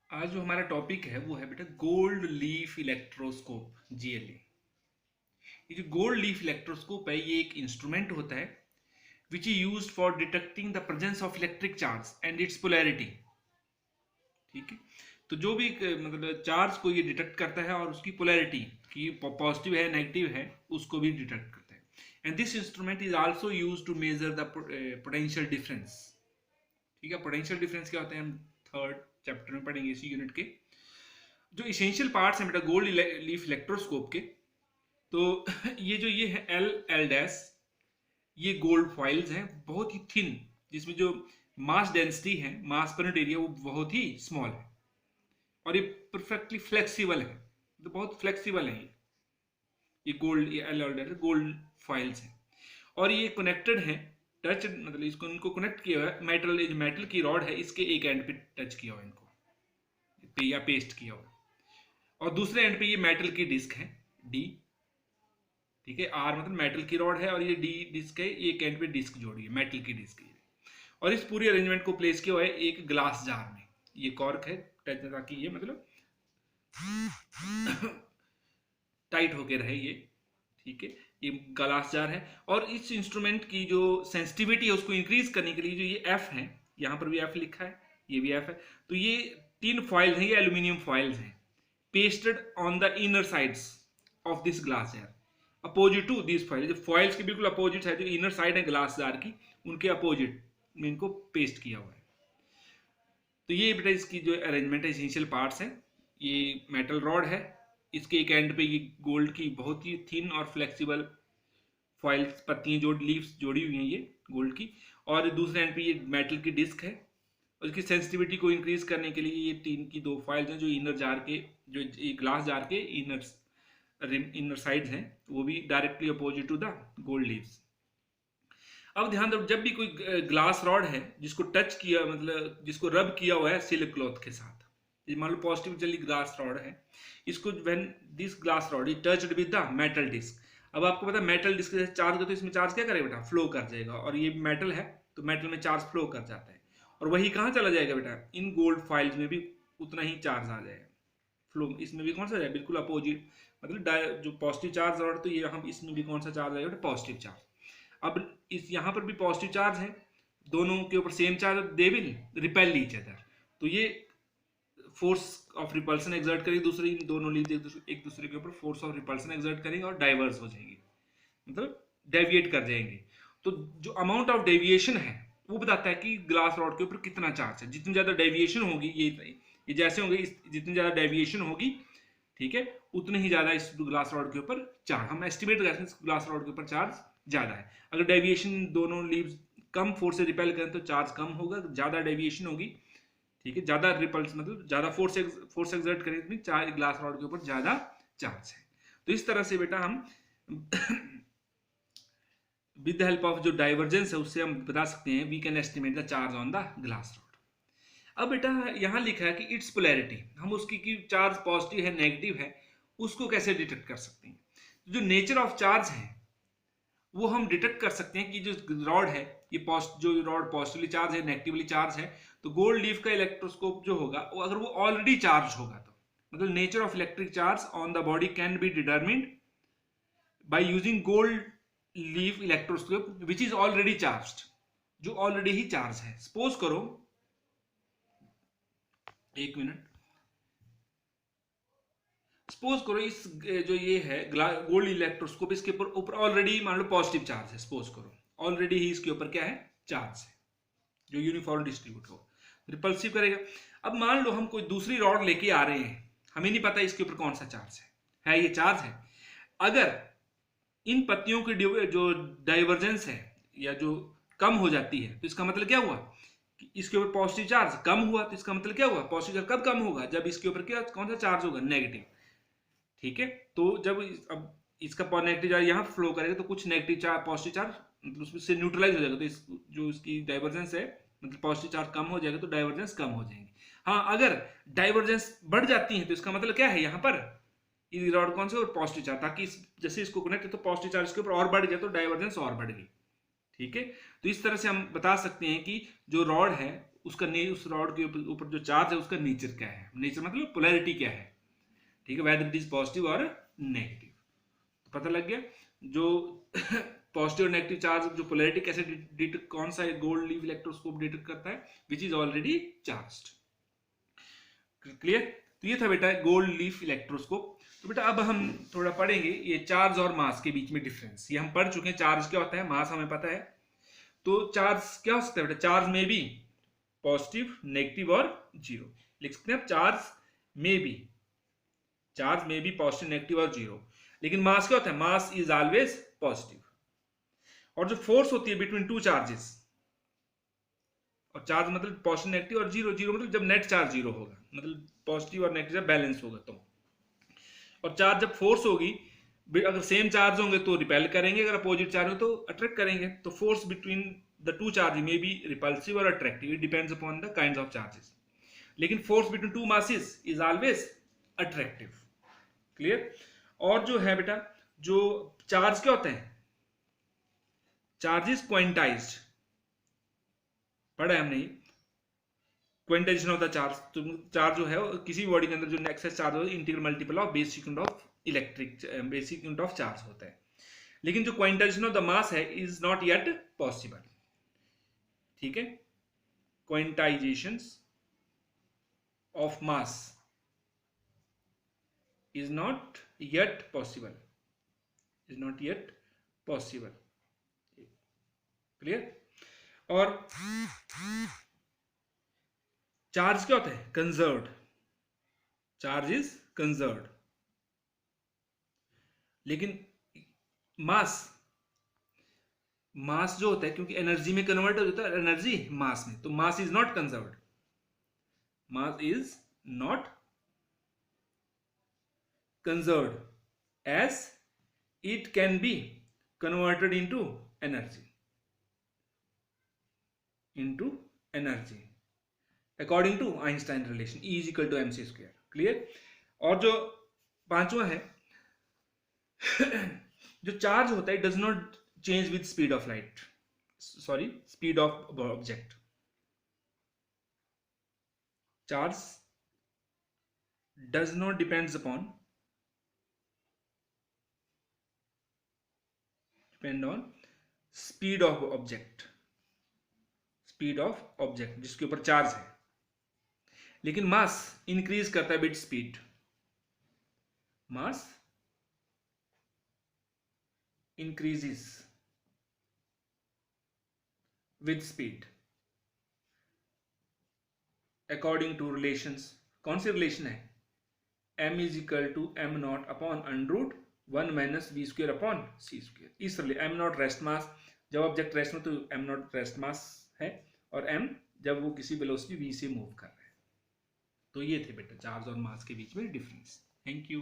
आज जो हमारा टॉपिक है वो है बेटा गोल्ड लीफ इलेक्ट्रोस्कोप GLE। ये जो गोल्ड लीफ इलेक्ट्रोस्कोप है ये एक इंस्ट्रूमेंट होता है which is used for detecting the presence of electric charge and it's polarity. ठीक है, तो जो भी मतलब चार्ज को ये डिटेक्ट करता है और उसकी पोलैरिटी कि पॉजिटिव है नेगेटिव है उसको भी डिटेक्ट करता है। And this instrument is also used to measure the potential difference. ठीक है, पोटेंशियल डिफरेंस क्या होता है हम थर्ड चैप्टर में पढ़ेंगे इसी यूनिट के। जो इसेंशियल पार्ट्स हैं बेटा गोल्ड लीफ इलेक्ट्रोस्कोप के, तो ये है एल डैश, ये गोल्ड फॉइल्स हैं बहुत ही थिन, जिसमें जो मास डेंसिटी है, मास पर यूनिट एरिया, वो बहुत ही स्मॉल है और ये परफेक्टली फ्लेक्सिबल है, तो बहुत फ्लेक्सिबल है ये गोल्ड, ये एल डैश गोल्ड फॉइल्स हैं। और ये कनेक्टेड है, टच मतलब इसको इनको कनेक्ट किया हुआ है मेटल, मेटल की रॉड है इसके एक एंड पे टच किया हुआ है इनको पे या पेस्ट किया हुआ है, और दूसरे एंड पे ये मेटल की डिस्क है डी। ठीक है, आर मतलब मेटल की रॉड है और ये डी डिस्क है, एक एंड पे डिस्क जोड़ी है मेटल की डिस्क है। और इस पूरी अरेंजमेंट को प्लेस किया हुआ है एक ग्लास जार में, ये कॉर्क है ताकि ये मतलब टाइट होके रहे ये। ठीक है, ये ग्लास जार है और इस इंस्ट्रूमेंट की जो सेंसिटिविटी है उसको इंक्रीज करने के लिए जो ये एफ है, यहाँ पर भी एफ लिखा है, ये भी एफ है, तो ये तीन फॉइल्स हैं, ये एल्यूमिनियम फॉइल्स हैं pasted on the inner sides of this glass jar opposite to this foil. जो फॉइल्स के बिल्कुल अपोजिट है, जो इनर साइड है ग्लास जार की, उनके अपोजिट में इनको पेस्ट किया हुआ है। तो ये बेटा इसकी जो अरेंजमेंट है, इसेंशियल पार्ट्स हैं, ये मेटल रॉड है, इसके एक एंड पे ये गोल्ड की बहुत ही थिन और फ्लेक्सिबल फॉइल्स पत्तियां जो लीव्स जोड़ी हुई हैं ये गोल्ड की, और दूसरे एंड पे ये मेटल की डिस्क है। और इसकी सेंसिटिविटी को इंक्रीज करने के लिए ये तीन की दो फॉइल्स हैं जो इनर जार के, जो ग्लास जार के इनर साइड्स हैं, वो भी directly opposite to the gold leaves. अब ध्यान दो, जब भी कोई ग्लास रॉड है जिसको टच किया, मतलब जिसको रब किया हुआ है सिल्क क्लॉथ के साथ, मान लो पॉजिटिव चली ग्लास रॉड है, इसको when this glass rod is touched with the metal disc. अब आपको पता है मेटल डिस्क से चार्ज हो तो इसमें चार्ज क्या करेगा बेटा, फ्लो कर जाएगा, और ये मेटल है तो मेटल में चार्ज फ्लो कर जाता है, और वही कहाँ चला जाएगा बेटा, इन गोल्ड फाइल्स में भी उतना ही चार्ज आ जाएगा फ्लो। इसमें भी कौन सा जाएगा, बिल्कुल अपोजिट, मतलब जो पॉजिटिव चार्ज रॉड, तो ये हम इसमें भी कौन सा चार्ज आएगा बेटा, पॉजिटिव चार्ज। अब इस यहाँ पर भी पॉजिटिव चार्ज है, दोनों के ऊपर same charge, they will repel each other, तो ये फोर्स ऑफ रिपल्सन एक्सर्ट करेगी, दूसरी दोनों लीव एक दूसरे के ऊपर फोर्स ऑफ रिपल्सन एक्सर्ट करेंगे और डाइवर्स हो जाएंगे, मतलब डेविएट कर जाएंगे। तो जो अमाउंट ऑफ डेविएशन है वो बताता है कि ग्लास रॉड के ऊपर कितना चार्ज है। जितनी ज्यादा डेविएशन होगी, ये जैसे होंगे, जितनी ज्यादा डेविएशन होगी, ठीक है, उतने ही ज्यादा इस ग्लास रॉड के ऊपर चार्ज, हम एस्टिमेट करते हैं ग्लास रॉड के ऊपर चार्ज ज्यादा है। अगर डेविएशन दोनों लीव्स कम फोर्स से रिपेल करें तो चार्ज कम होगा, ज्यादा डेविएशन होगी, ठीक है, ज्यादा रिपल्स मतलब ज्यादा फोर्स एक्सर्ट करें तो चार ग्लास रॉड के ऊपर ज्यादा चार्ज है। तो इस तरह से बेटा हम विद द हेल्प ऑफ जो डाइवर्जेंस है उससे हम बता सकते हैं, we can estimate the charge on the glass rod. अब बेटा यहाँ लिखा है कि इट्स पोलैरिटी, हम उसकी की चार्ज पॉजिटिव है नेगेटिव है उसको कैसे डिटेक्ट कर सकते हैं। जो नेचर ऑफ चार्ज है वो हम डिटेक्ट कर सकते हैं कि जो रॉड है, ये जो रॉड पॉजिटिवली चार्ज है नेगेटिवली चार्ज है, तो गोल्ड लीफ का इलेक्ट्रोस्कोप जो होगा वो अगर वो ऑलरेडी चार्ज होगा, तो मतलब nature of electric charge on the body can be determined by using gold leaf electroscope which is already charged, जो ऑलरेडी ही चार्ज है। सपोज करो, एक मिनट, सपोज करो इस जो ये है गोल्ड इलेक्ट्रोस्कोप, इसके ऊपर ऑलरेडी मान लो पॉजिटिव चार्ज है, सपोज करो ऑलरेडी ही इसके ऊपर क्या है, चार्ज है जो यूनिफॉर्म डिस्ट्रीब्यूट हो, रिपल्सिव करेगा। अब मान लो हम कोई दूसरी रॉड लेके आ रहे हैं, हमें नहीं पता इसके ऊपर कौन सा चार्ज है ये चार्ज है। अगर इन पत्तियों की जो डाइवर्जेंस है या जो कम हो जाती है, तो इसका मतलब क्या हुआ कि इसके ऊपर पॉजिटिव चार्ज कम हुआ, तो इसका मतलब क्या हुआ, पॉजिटिव चार्ज कब कम होगा, जब इसके ऊपर क्या कौन सा चार्ज होगा, नेगेटिव। ठीक है, तो जब अब इसका नेगेटिव चार्ज यहाँ फ्लो करेगा तो कुछ नेगेटिव चार्ज पॉजिटिव चार्ज मतलब उससे न्यूट्रलाइज हो जाएगा, तो जो इसकी डाइवर्जेंस है मतलब पॉजिटिव चार्ज कम हो जाएगा तो डाइवर्जेंस कम हो जाएंगे। हाँ, अगर डाइवर्जेंस बढ़ जाती है तो इसका मतलब क्या है, यहाँ पर ये रॉड कौन सा पॉजिटिव चार्ज, ताकि जैसे इसको कनेक्ट है तो पॉजिटिव चार्ज के ऊपर और बढ़ गया तो डाइवर्जेंस और बढ़ गई। ठीक है, तो इस तरह से हम बता सकते हैं कि जो रॉड है उसका उस रॉड के ऊपर जो चार्ज है उसका नेचर क्या है, नेचर मतलब पोलैरिटी क्या है, ठीक है, वेदर इट इज पॉजिटिव और नेगेटिव। तो पता लग गया जो पॉजिटिव और नेगेटिव चार्ज जो पोलैरिटी कैसे कौन सा गोल्ड लीफ इलेक्ट्रोस्कोप डिटेक्ट करता है, which is already charged. Clear? तो ये था बेटा गोल्ड लीफ इलेक्ट्रोस्कोप। तो बेटा अब हम थोड़ा पढ़ेंगे ये चार्ज और मास के बीच में डिफरेंस। ये हम पढ़ चुके हैं, चार्ज क्या होता है, मास हमें पता है। तो चार्ज क्या हो सकता है बेटा, चार्ज में भी पॉजिटिव, नेगेटिव और जीरो लिख सकते हैं। चार्ज में भी पॉजिटिव, नेगेटिव और जीरो। लेकिन मास क्या होता है, मास इज ऑलवेज पॉजिटिव। और जो फोर्स होती है बिटवीन टू चार्जेस, और चार्ज मतलब पॉजिटिव, नेगेटिव और जीरो, जीरो मतलब जब नेट चार्ज जीरो होगा, मतलब पॉजिटिव और नेगेटिव बैलेंस होगा तो। और चार्ज जब फोर्स होगी, अगर सेम चार्ज होंगे तो रिपेल करेंगे, अगर अपोजिट चार्ज हो तो अट्रैक्ट करेंगे। तो force between the two charge में बी रिपल्सिव और attractive, it depends upon the kinds of charges. लेकिन force between two masses is always attractive. Clear? और जो है बेटा, जो चार्ज क्या होते हैं, चार्ज इज क्वांटाइज्ड, पढ़ा है हमने, क्वांटाइजेशन ऑफ द चार्ज। तो चार्ज जो है किसी भी बॉडी के अंदर जो एक्सेस चार्ज हो, integral multiple of basic unit of basic unit of charge होता है। लेकिन जो क्वांटाइजेशन ऑफ द मास है इज नॉट येट पॉसिबल। ठीक है, quantization of mass is not yet possible, clear? और चार्ज क्या होता है, कंजर्व्ड, चार्ज इज कंजर्व्ड। लेकिन मास जो होता है, क्योंकि एनर्जी में कन्वर्ट हो जाता है, एनर्जी मास में, तो mass is not conserved, as it can be converted into energy according to Einstein relation, E is equal to mc square. Clear? और जो पांचवा है जो चार्ज होता है, does not change with speed of light, sorry speed of object. Charge does not depend on speed of object, जिसके ऊपर charge है। लेकिन मास इंक्रीज करता है with speed, mass increases with speed according to relations. कौन सी relation है, m is equal to m naught upon √1 minus v square upon c square. इस m नॉट रेस्ट मास, जब ऑब्जेक्ट रेस्ट में तो m naught rest मास है, और m जब वो किसी वेलोसिटी v से मूव कर रहा है। तो ये थे बेटा चार्ज और मास के बीच में डिफरेंस। Thank you.